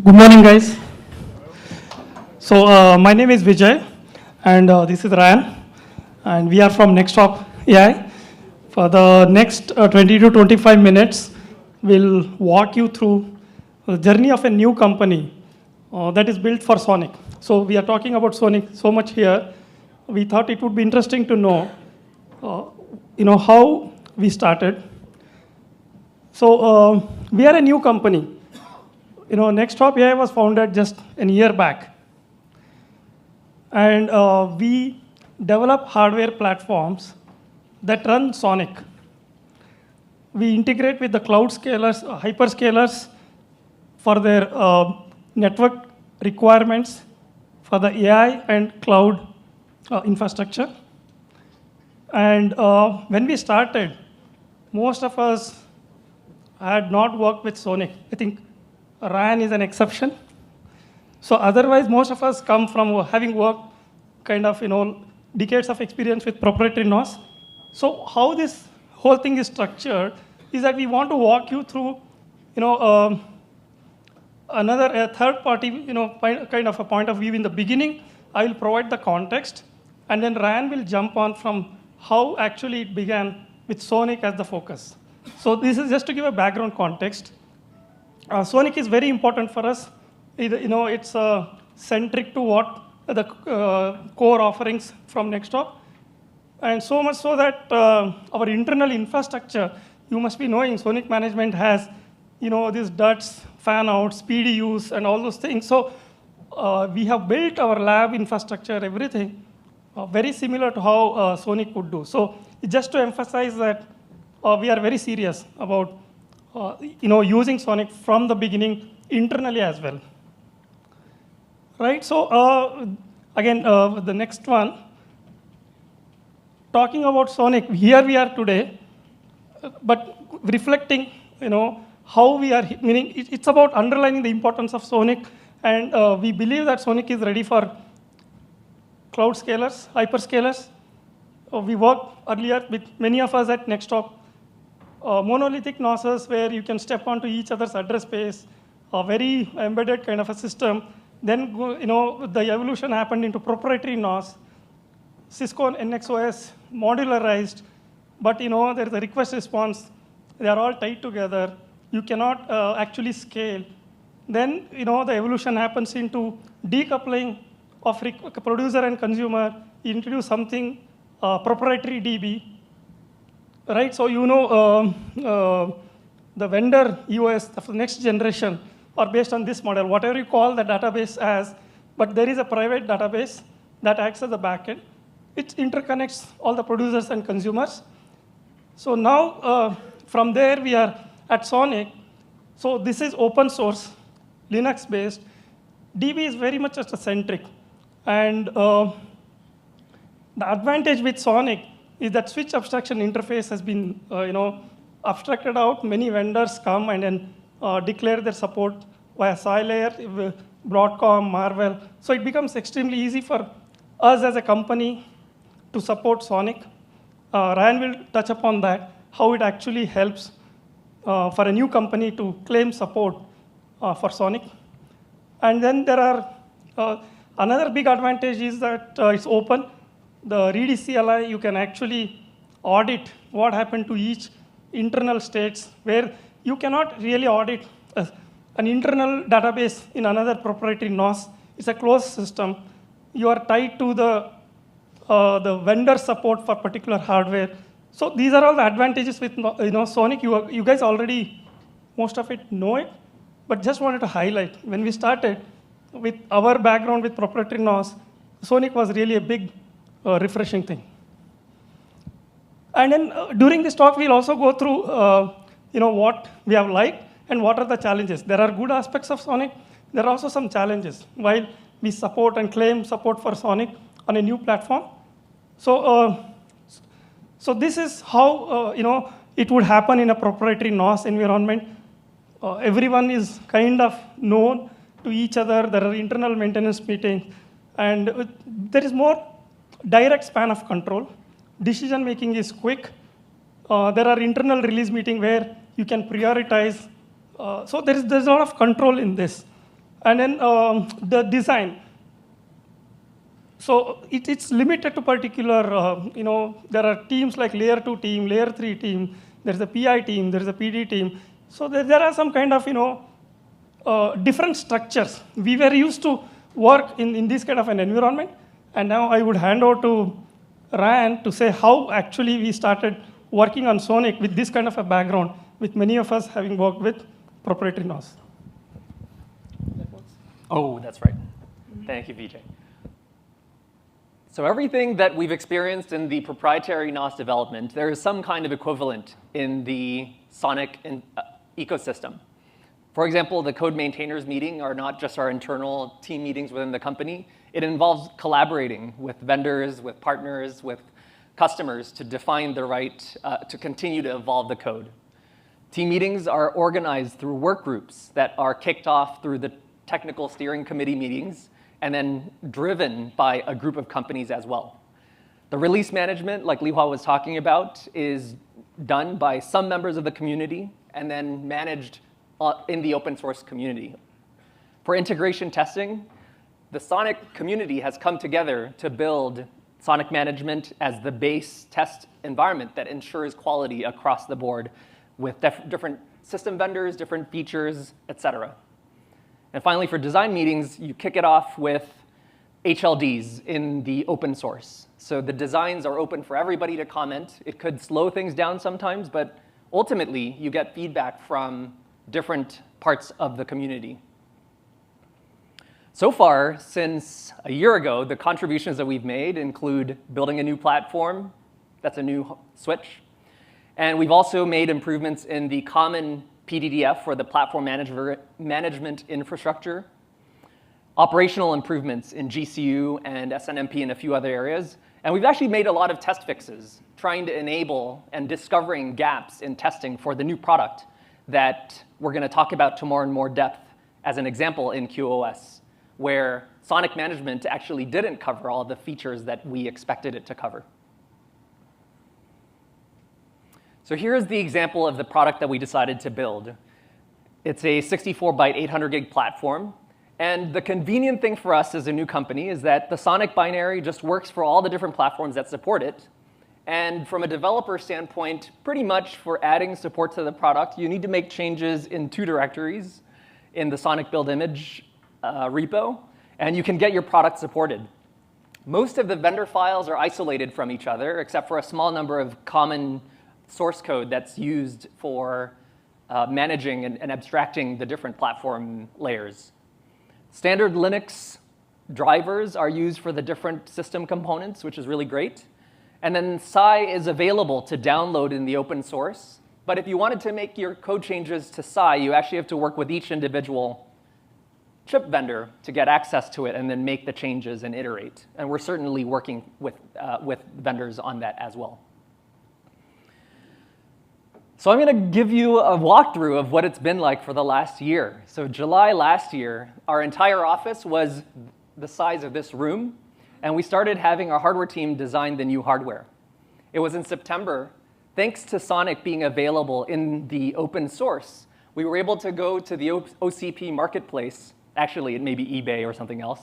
Good morning, guys. My name is Vijay, and this is Ryan, and we are from Nexthop AI. For the next 20 to 25 minutes, we'll walk you through the journey of a new company that is built for SONiC. So we are talking about SONiC so much here. We thought it would be interesting to know, how we started. So we are a new company. Nexthop AI was founded just a year back. And we develop hardware platforms that run SONiC. We integrate with the cloud scalers, hyperscalers for their network requirements for the AI and cloud infrastructure. And when we started, most of us had not worked with SONiC. I think Ryan is an exception. So otherwise, most of us come from having worked decades of experience with proprietary NOS. So how this whole thing is structured is that we want to walk you through, another third party, kind of a point of view in the beginning. I will provide the context, and then Ryan will jump on from how actually it began with SONiC as the focus. So this is just to give a background context. SONiC is very important for us. It's centric to what the core offerings from Nexthop. And so much so that our internal infrastructure, you must be knowing, SONiC management has, these DUTs, fan-outs, PDUs, and all those things. So we have built our lab infrastructure, everything, very similar to how SONiC would do. So just to emphasize that we are very serious about using SONiC from the beginning internally as well. Right, so again, the next one, talking about SONiC, here we are today, but reflecting, how we are, meaning it's about underlining the importance of SONiC, and we believe that SONiC is ready for cloud scalers, hyperscalers. We worked earlier with many of us at Nexthop. Monolithic NOSes where you can step onto each other's address space, a very embedded kind of a system. Then, the evolution happened into proprietary NOS, Cisco and NXOS, modularized, but there's a request response. They are all tied together. You cannot actually scale. Then, the evolution happens into decoupling of producer and consumer. You introduce something, proprietary DB. Right, so the vendor EOS of the next generation are based on this model, whatever you call the database as, but there is a private database that acts as a backend. It interconnects all the producers and consumers. So now, from there, we are at SONiC. So this is open source, Linux-based. DB is very much just a centric. And the advantage with SONiC is that switch abstraction interface has been abstracted out. Many vendors come and then declare their support via SciLayer, Broadcom, Marvell. So it becomes extremely easy for us as a company to support SONiC. Ryan will touch upon that, how it actually helps for a new company to claim support for SONiC. And then there are, another big advantage is that it's open. The read CLI, you can actually audit what happened to each internal states, where you cannot really audit an internal database in another proprietary NOS. It's a closed system. You are tied to the vendor support for particular hardware. So these are all the advantages with SONiC. You guys already, most of it know it, but just wanted to highlight. When we started with our background with proprietary NOS, SONiC was really a big refreshing thing. And then during this talk, we'll also go through what we have liked and what are the challenges. There are good aspects of SONiC. There are also some challenges while we support and claim support for SONiC on a new platform. So, so this is how it would happen in a proprietary NOS environment. Everyone is kind of known to each other. There are internal maintenance meetings, and there is more direct span of control. Decision making is quick. There are internal release meetings where you can prioritize. So there's a lot of control in this. And then the design. So it's limited to particular, there are teams like layer 2 team, layer 3 team, there's a PI team, there's a PD team. So there are some kind of, different structures. We were used to work in this kind of an environment, and now I would hand over to Ryan to say how actually we started working on SONiC with this kind of a background, with many of us having worked with proprietary NOS. Oh, that's right. Thank you, Vijay. So everything that we've experienced in the proprietary NOS development, there is some kind of equivalent in the SONiC ecosystem. For example, the code maintainers meeting are not just our internal team meetings within the company. It involves collaborating with vendors, with partners, with customers to define the right, to continue to evolve the code. Team meetings are organized through work groups that are kicked off through the technical steering committee meetings and then driven by a group of companies as well. The release management, like Lihua was talking about, is done by some members of the community and then managed in the open source community. For integration testing, the SONiC community has come together to build SONiC management as the base test environment that ensures quality across the board with different system vendors, different features, et cetera. And finally, for design meetings, you kick it off with HLDs in the open source. So the designs are open for everybody to comment. It could slow things down sometimes, but ultimately, you get feedback from different parts of the community. So far, since a year ago, the contributions that we've made include building a new platform. That's a new switch. And we've also made improvements in the common PDDF for the platform management infrastructure, operational improvements in GCU and SNMP and a few other areas. And we've actually made a lot of test fixes, trying to enable and discovering gaps in testing for the new product that we're going to talk about to more and more depth as an example in QoS, where SONiC management actually didn't cover all the features that we expected it to cover. So here's the example of the product that we decided to build. It's a 64-byte 800 gig platform. And the convenient thing for us as a new company is that the SONiC binary just works for all the different platforms that support it. And from a developer standpoint, pretty much for adding support to the product, you need to make changes in 2 directories in the SONiC build image repo, and you can get your product supported. Most of the vendor files are isolated from each other, except for a small number of common source code that's used for managing and abstracting the different platform layers. Standard Linux drivers are used for the different system components, which is really great. And then Sai is available to download in the open source. But if you wanted to make your code changes to Sai, you actually have to work with each individual chip vendor to get access to it and then make the changes and iterate. And we're certainly working with vendors on that as well. So I'm going to give you a walkthrough of what it's been like for the last year. So July last year, our entire office was the size of this room. And we started having our hardware team design the new hardware. It was in September. Thanks to SONiC being available in the open source, we were able to go to the OCP marketplace, actually it may be eBay or something else,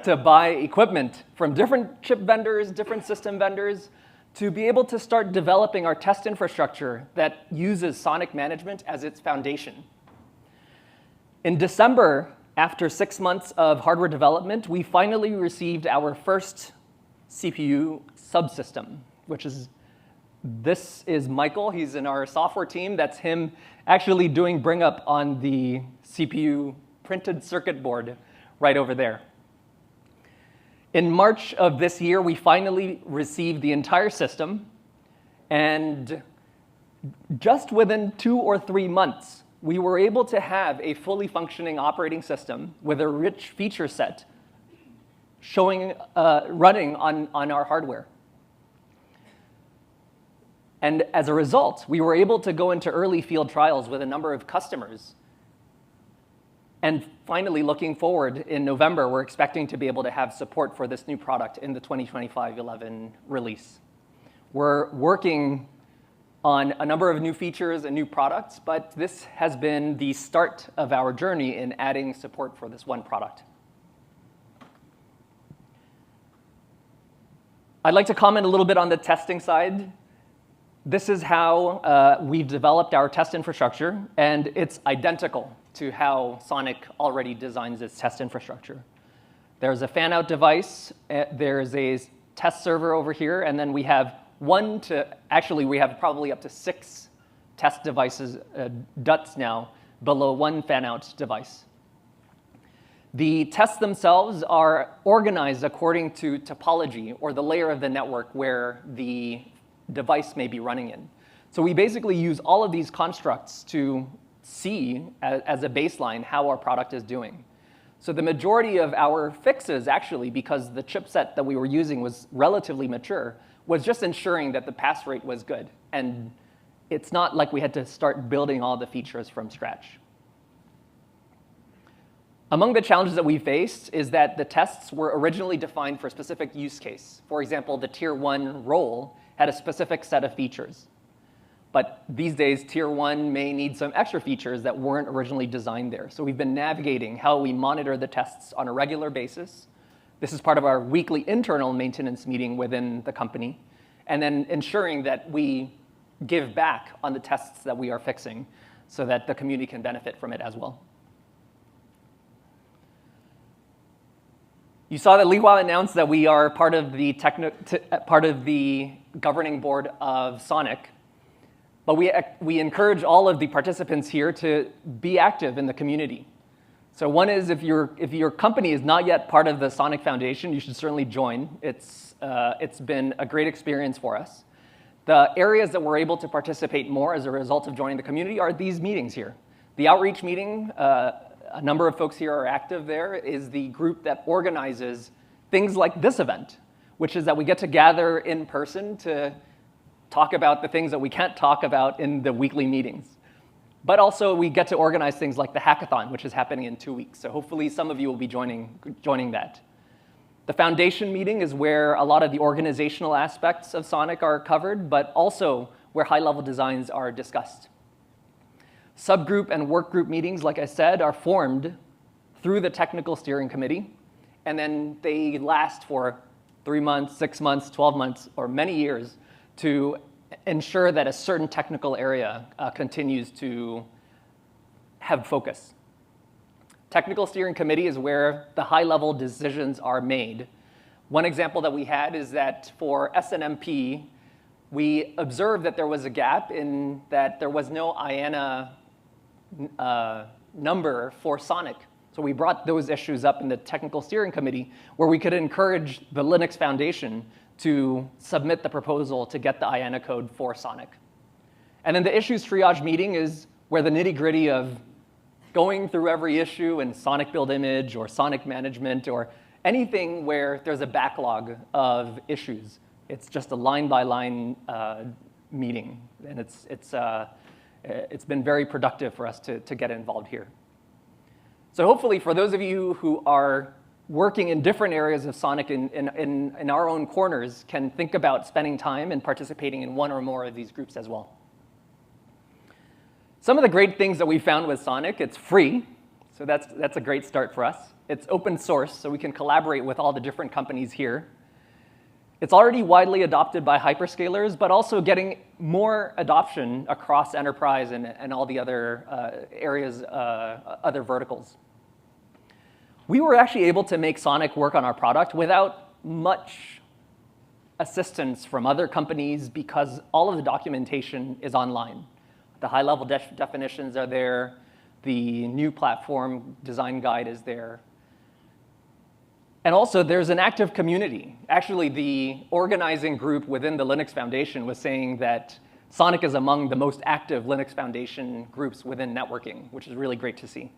to buy equipment from different chip vendors, different system vendors, to be able to start developing our test infrastructure that uses SONiC management as its foundation. In December, after 6 months of hardware development, we finally received our first CPU subsystem, which is, this is Michael. He's in our software team. That's him actually doing bring up on the CPU printed circuit board right over there. In March of this year, we finally received the entire system. And just within 2 or 3 months, we were able to have a fully functioning operating system with a rich feature set showing, running on our hardware. And as a result, we were able to go into early field trials with a number of customers. And finally, looking forward, in November, we're expecting to be able to have support for this new product in the 2025-11 release. We're working on a number of new features and new products, but this has been the start of our journey in adding support for this one product. I'd like to comment a little bit on the testing side. This is how we've developed our test infrastructure, and it's identical to how SONiC already designs its test infrastructure. There's a fan-out device, there's a test server over here, and then we have we have probably up to 6 test devices, DUTs now, below one fan-out device. The tests themselves are organized according to topology, or the layer of the network where the device may be running in. So we basically use all of these constructs to see, as a baseline, how our product is doing. So the majority of our fixes, actually, because the chipset that we were using was relatively mature, was just ensuring that the pass rate was good. And it's not like we had to start building all the features from scratch. Among the challenges that we faced is that the tests were originally defined for a specific use case. For example, the tier 1 role had a specific set of features. But these days, tier 1 may need some extra features that weren't originally designed there. So we've been navigating how we monitor the tests on a regular basis. This is part of our weekly internal maintenance meeting within the company. And then ensuring that we give back on the tests that we are fixing so that the community can benefit from it as well. You saw that Liwa announced that we are part of the governing board of SONiC. But we encourage all of the participants here to be active in the community. So one is, if your company is not yet part of the SONiC Foundation, you should certainly join. It's been a great experience for us. The areas that we're able to participate more as a result of joining the community are these meetings here. The outreach meeting, a number of folks here are active there, is the group that organizes things like this event, which is that we get to gather in person to talk about the things that we can't talk about in the weekly meetings. But also, we get to organize things like the hackathon, which is happening in 2 weeks. So hopefully, some of you will be joining that. The foundation meeting is where a lot of the organizational aspects of SONiC are covered, but also where high-level designs are discussed. Subgroup and workgroup meetings, like I said, are formed through the technical steering committee, and then they last for 3 months, 6 months, 12 months, or many years to ensure that a certain technical area continues to have focus. Technical steering committee is where the high-level decisions are made. One example that we had is that for SNMP, we observed that there was a gap in that there was no IANA number for SONiC. So we brought those issues up in the technical steering committee, where we could encourage the Linux Foundation to submit the proposal to get the IANA code for SONiC. And then the issues triage meeting is where the nitty-gritty of going through every issue in SONiC build image or SONiC management or anything where there's a backlog of issues. It's just a line-by-line meeting, and it's been very productive for us to get involved here. So hopefully, for those of you who are working in different areas of SONiC in our own corners, can think about spending time and participating in one or more of these groups as well. Some of the great things that we found with SONiC: it's free, so that's a great start for us. It's open source, so we can collaborate with all the different companies here. It's already widely adopted by hyperscalers, but also getting more adoption across enterprise and all the other areas, other verticals. We were actually able to make SONiC work on our product without much assistance from other companies because all of the documentation is online. The high-level definitions are there. The new platform design guide is there. And also, there's an active community. Actually, the organizing group within the Linux Foundation was saying that SONiC is among the most active Linux Foundation groups within networking, which is really great to see.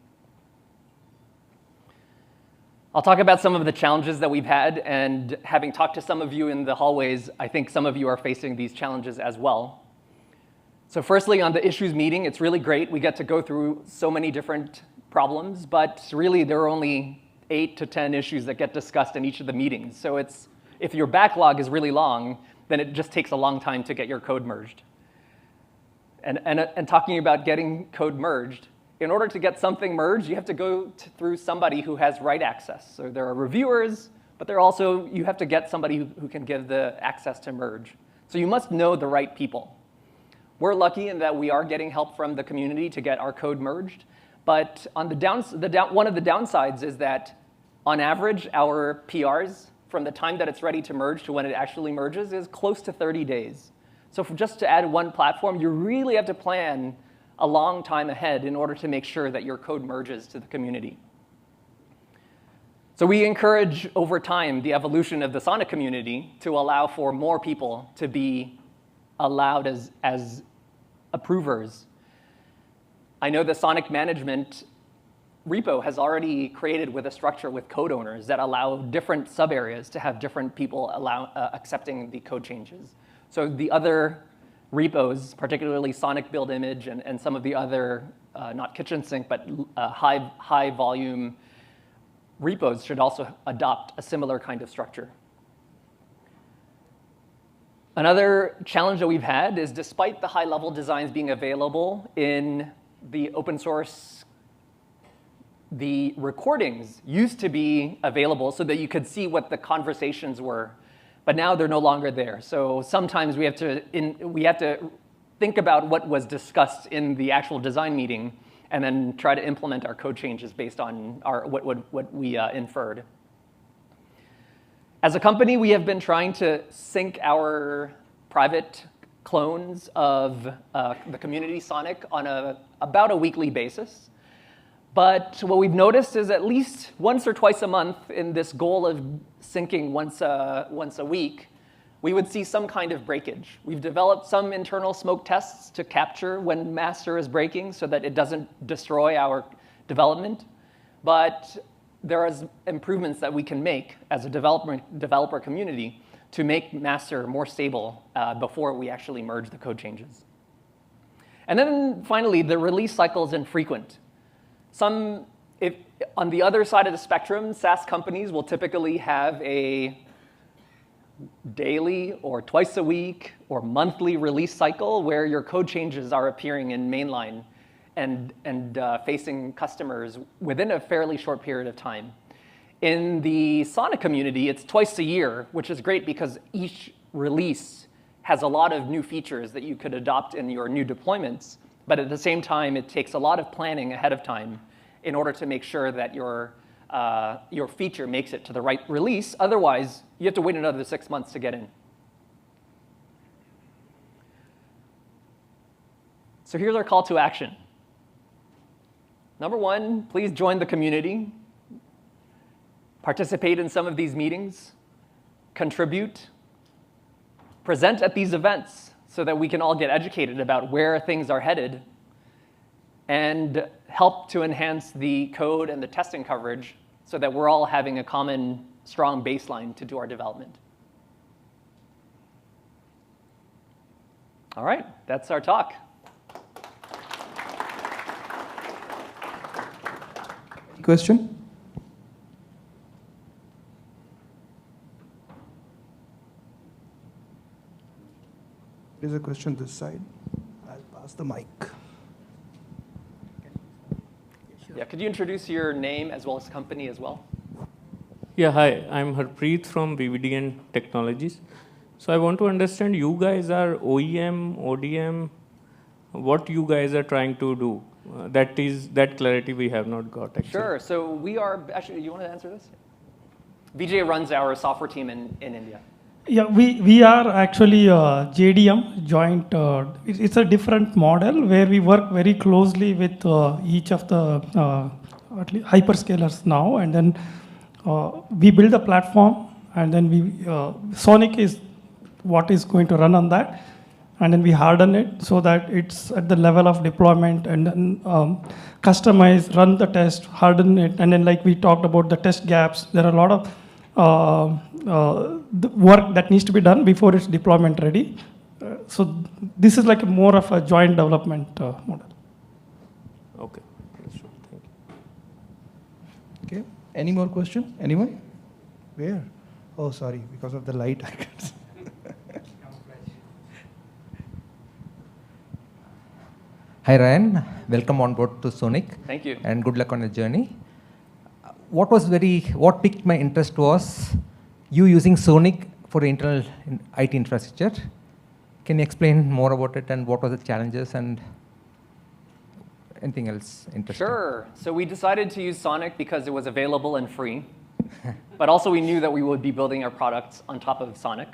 I'll talk about some of the challenges that we've had, and having talked to some of you in the hallways, I think some of you are facing these challenges as well. So firstly, on the issues meeting, it's really great. We get to go through so many different problems, but really there are only 8 to 10 issues that get discussed in each of the meetings. So if your backlog is really long, then it just takes a long time to get your code merged. And talking about getting code merged, in order to get something merged, you have to go through somebody who has write access. So there are reviewers, but you have to get somebody who can give the access to merge. So you must know the right people. We're lucky in that we are getting help from the community to get our code merged. But on one of the downsides is that, on average, our PRs, from the time that it's ready to merge to when it actually merges, is close to 30 days. So just to add one platform, you really have to plan a long time ahead in order to make sure that your code merges to the community. So we encourage, over time, the evolution of the SONiC community to allow for more people to be allowed as approvers. I know the SONiC management repo has already created with a structure with code owners that allow different sub-areas to have different people accepting the code changes. So the other repos, particularly SONiC build image and some of the other, not kitchen sink, but high volume repos should also adopt a similar kind of structure. Another challenge that we've had is, despite the high level designs being available in the open source, the recordings used to be available so that you could see what the conversations were. But now they're no longer there. So sometimes we have to think about what was discussed in the actual design meeting and then try to implement our code changes based on what we inferred. As a company, we have been trying to sync our private clones of the community SONiC on about a weekly basis. But what we've noticed is, at least once or twice a month, in this goal of syncing once a week, we would see some kind of breakage. We've developed some internal smoke tests to capture when master is breaking so that it doesn't destroy our development. But there are improvements that we can make as a developer community to make master more stable before we actually merge the code changes. And then finally, the release cycle is infrequent. On the other side of the spectrum, SaaS companies will typically have a daily or twice a week or monthly release cycle where your code changes are appearing in mainline and facing customers within a fairly short period of time. In the SONiC community, it's twice a year, which is great because each release has a lot of new features that you could adopt in your new deployments. But at the same time, it takes a lot of planning ahead of time in order to make sure that your feature makes it to the right release. Otherwise, you have to wait another 6 months to get in. So here's our call to action. Number one, please join the community. Participate in some of these meetings. Contribute. Present at these events so that we can all get educated about where things are headed, and help to enhance the code and the testing coverage so that we're all having a common, strong baseline to do our development. All right, that's our talk. Question? There's a question this side. I'll pass the mic. Yeah, could you introduce your name as well as company as well? Yeah, hi, I'm Harpreet from BVDN Technologies. So I want to understand, you guys are OEM, ODM, what you guys are trying to do? That clarity we have not got, actually. Sure, so we are, actually, you want to answer this? Vijay runs our software team in India. Yeah, we are actually JDM, joint. It's a different model where we work very closely with each of the hyperscalers now, and then we build a platform, and then SONiC is what is going to run on that, and then we harden it so that it's at the level of deployment, and then customize, run the test, harden it, and then like we talked about the test gaps, there are a lot of the work that needs to be done before it's deployment ready. So this is like more of a joint development model. Okay, sure. Thank you. Okay. Any more questions? Anyone? Where? Oh, sorry, because of the light. I can't see. Hi Ryan, welcome on board to SONiC. Thank you. And good luck on the journey. What piqued my interest was you using SONiC for the internal IT infrastructure. Can you explain more about it and what were the challenges and anything else interesting? Sure. So we decided to use SONiC because it was available and free, but also we knew that we would be building our products on top of SONiC.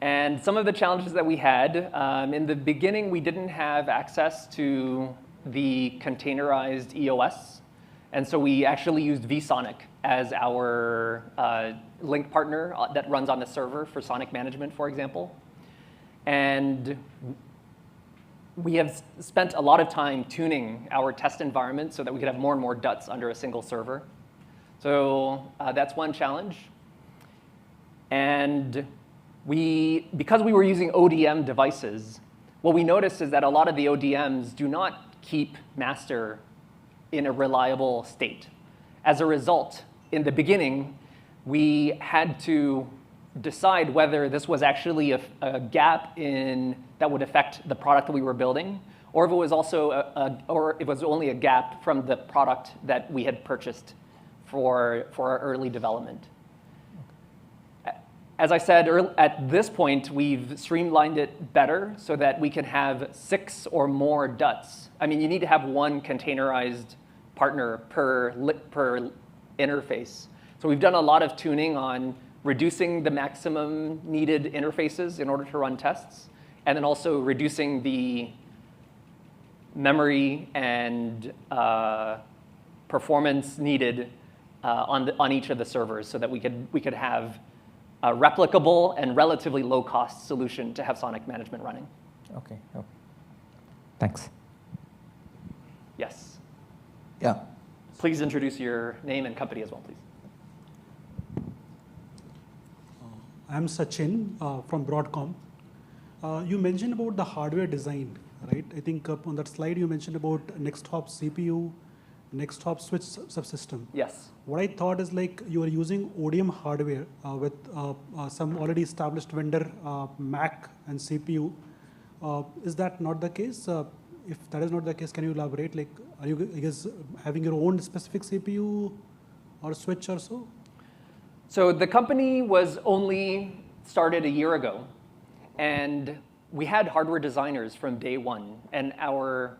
And some of the challenges that we had, in the beginning, we didn't have access to the containerized EOS. And so we actually used vSONiC as our link partner that runs on the server for SONiC management, for example. And we have spent a lot of time tuning our test environment so that we could have more and more DUTs under a single server. So that's one challenge. And because we were using ODM devices, what we noticed is that a lot of the ODMs do not keep master in a reliable state. As a result, in the beginning, we had to decide whether this was actually a gap that would affect the product that we were building, or if it was only a gap from the product that we had purchased for our early development. As I said, at this point, we've streamlined it better so that we can have 6 or more DUTs. I mean, you need to have one containerized partner per interface. So we've done a lot of tuning on reducing the maximum needed interfaces in order to run tests, and then also reducing the memory and performance needed on each of the servers so that we could have a replicable and relatively low-cost solution to have SONiC management running. Okay. Thanks. Yes. Yeah. Please introduce your name and company as well, please. I'm Sachin from Broadcom. You mentioned about the hardware design, right? I think on that slide you mentioned about Nexthop CPU, Nexthop switch subsystem. Yes. What I thought is like you are using ODM hardware with some already established vendor Mac and CPU. Is that not the case? If that is not the case, can you elaborate? Like, are you guys having your own specific CPU or switch or so? So the company was only started a year ago, and we had hardware designers from day one. And our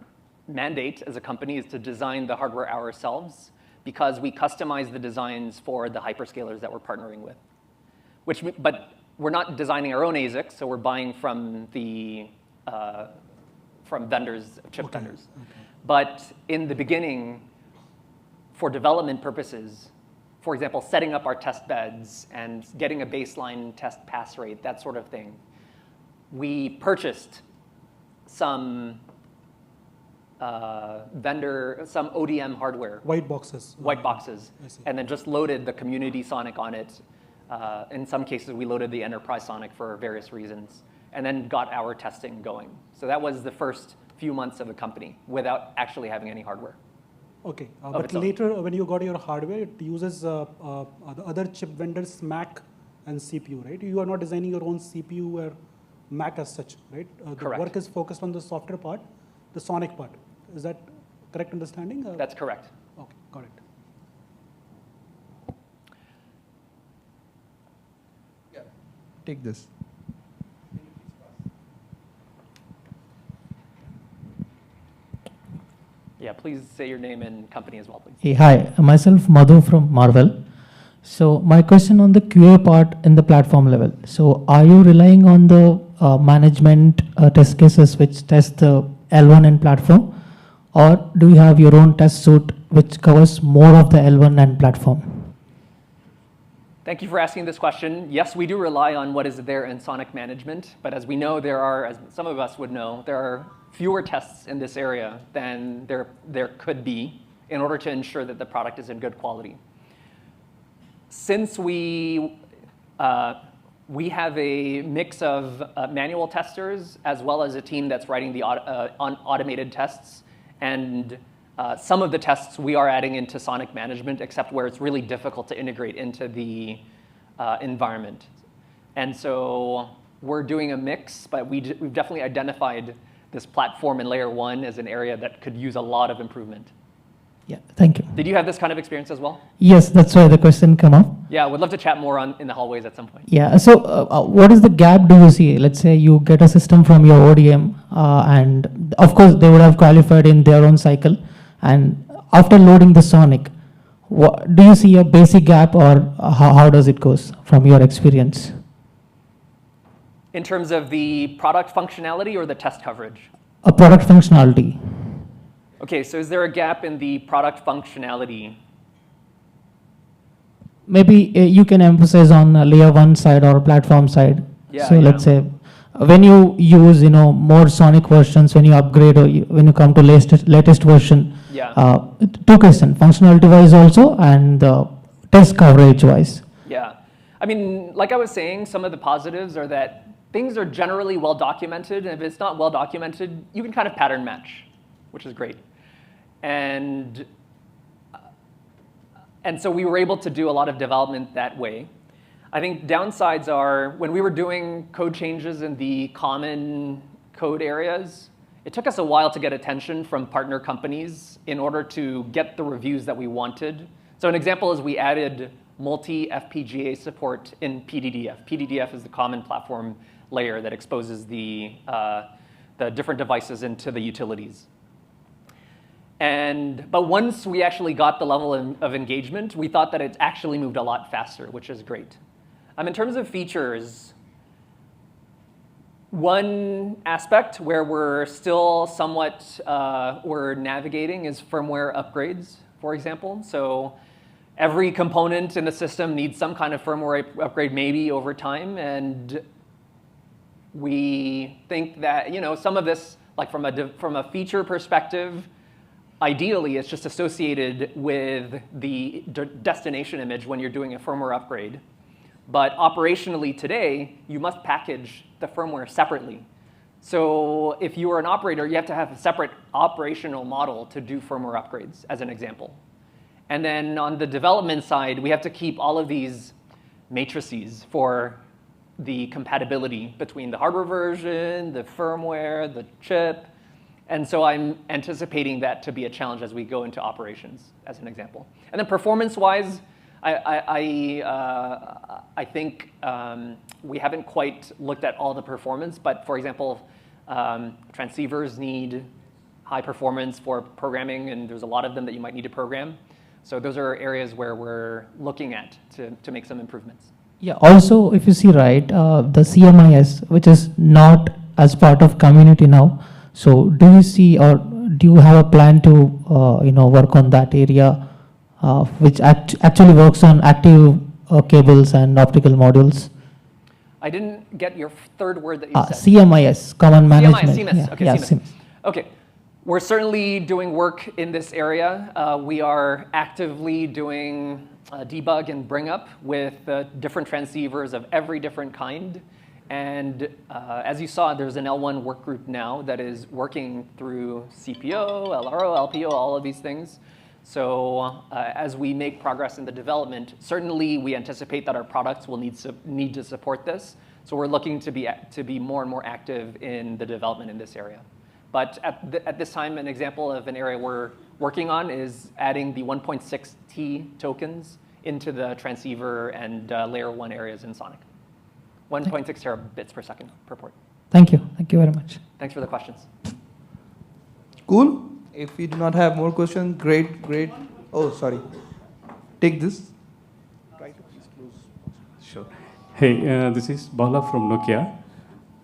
mandate as a company is to design the hardware ourselves because we customize the designs for the hyperscalers that we're partnering with. But we're not designing our own ASICs, so we're buying from vendors, chip vendors. Okay. But in the beginning, for development purposes, for example, setting up our test beds and getting a baseline test pass rate, that sort of thing, we purchased some some ODM hardware. White boxes. White boxes. And then just loaded the community SONiC on it. In some cases, we loaded the enterprise SONiC for various reasons, and then got our testing going. So that was the first few months of the company without actually having any hardware. Okay, but later when you got your hardware, it uses the other chip vendors' Mac and CPU, right? You are not designing your own CPU or Mac as such, right? The work is focused on the software part, the SONiC part. Is that correct understanding? That's correct. Okay, got it. Yeah. Take this. Yeah, please say your name and company as well, please. Hey, hi, myself Madhu from Marvel. So my question on the QA part in the platform level. So are you relying on the management test cases which test the L1 and platform, or do you have your own test suite which covers more of the L1 and platform? Thank you for asking this question. Yes, we do rely on what is there in SONiC management, but as we know, there are, as some of us would know, there are fewer tests in this area than there could be in order to ensure that the product is in good quality. Since we have a mix of manual testers as well as a team that's writing the automated tests, and some of the tests we are adding into SONiC management, except where it's really difficult to integrate into the environment. And so we're doing a mix, but we've definitely identified this platform in layer 1 as an area that could use a lot of improvement. Yeah, thank you. Did you have this kind of experience as well? Yes, that's why the question come up. Yeah, would love to chat more in the hallways at some point. Yeah, so what is the gap do you see? Let's say you get a system from your ODM, and of course they would have qualified in their own cycle, and after loading the SONiC, do you see a basic gap, or how does it goes from your experience? In terms of the product functionality or the test coverage? A product functionality. Okay, so is there a gap in the product functionality? Maybe you can emphasize on layer 1 side or platform side. Yeah, so yeah. let's say when you use more SONiC versions, when you upgrade or when you come to latest version, Yeah. Two questions, functionality wise also and test coverage wise. Yeah. I mean, like I was saying, some of the positives are that things are generally well documented, and if it's not well documented, you can kind of pattern match, which is great. And so we were able to do a lot of development that way. I think downsides are when we were doing code changes in the common code areas, it took us a while to get attention from partner companies in order to get the reviews that we wanted. So an example is we added multi-FPGA support in PDDF. PDDF is the common platform layer that exposes the different devices into the utilities. But once we actually got the level of engagement, we thought that it actually moved a lot faster, which is great. In terms of features, one aspect where we're still somewhat we're navigating is firmware upgrades, for example. So every component in the system needs some kind of firmware upgrade maybe over time, and we think that some of this, like from a feature perspective, ideally, it's just associated with the destination image when you're doing a firmware upgrade. But operationally today, you must package the firmware separately. So if you are an operator, you have to have a separate operational model to do firmware upgrades, as an example. And then on the development side, we have to keep all of these matrices for the compatibility between the hardware version, the firmware, the chip. And so I'm anticipating that to be a challenge as we go into operations, as an example. And then performance-wise, I think we haven't quite looked at all the performance, but for example, transceivers need high performance for programming, and there's a lot of them that you might need to program. So those are areas where we're looking at to make some improvements. Yeah, also if you see right, the CMIS, which is not as part of community now, so do you see or do you have a plan to work on that area, which actually works on active cables and optical modules? I didn't get your third word that you said. CMIS, Common Management. CMIS, Yeah, okay, yeah, CMIS. Okay, we're certainly doing work in this area. We are actively doing debug and bring up with different transceivers of every different kind. And as you saw, there's an L1 work group now that is working through CPO, LRO, LPO, all of these things. So as we make progress in the development, certainly we anticipate that our products will need to support this. So we're looking to be more and more active in the development in this area. But at this time, an example of an area we're working on is adding the 1.6T tokens into the transceiver and layer 1 areas in SONiC. 1.6 terabits per second per port. Thank you. Thank you very much. Thanks for the questions. Cool. If we do not have more questions, great, great. Oh, sorry. Take this. Try to please close. Sure. Hey, this is Bala from Nokia.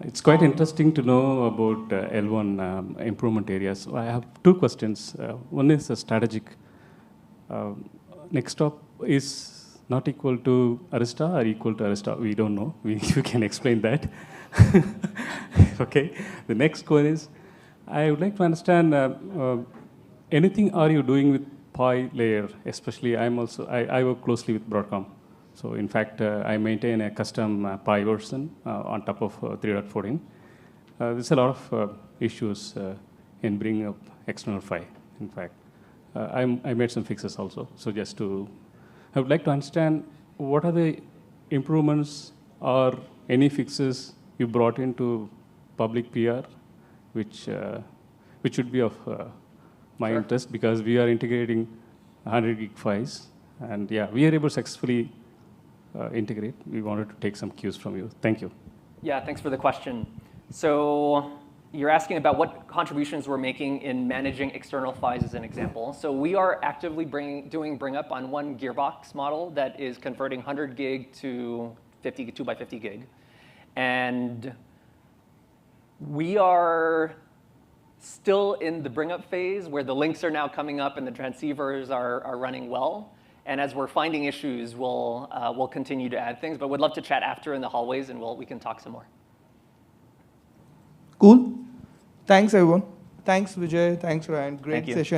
It's quite interesting to know about L1 improvement areas. So I have two questions. One is a strategic. Nexthop is not equal to Arista or equal to Arista? We don't know. You can explain that. Okay. The next one is, I would like to understand anything are you doing with Pi layer? Especially, I work closely with Broadcom. So in fact, I maintain a custom Pi version on top of 3.14. There's a lot of issues in bringing up external Phi. In fact, I made some fixes also. So I would like to understand what are the improvements or any fixes you brought into public PR which would be of my interest, because we are integrating 100 gig files. And yeah, we are able to successfully integrate. We wanted to take some cues from you. Thank you. Yeah, thanks for the question. So you're asking about what contributions we're making in managing external files as an example. So we are actively doing bring up on one gearbox model that is converting 100 gig to 2 by 50 gig. And we are still in the bring up phase where the links are now coming up and the transceivers are running well. And as we're finding issues, we'll continue to add things. But we'd love to chat after in the hallways, and we can talk some more. Cool. Thanks, everyone. Thanks, Vijay. Thanks, Ryan. Great Thank you. session.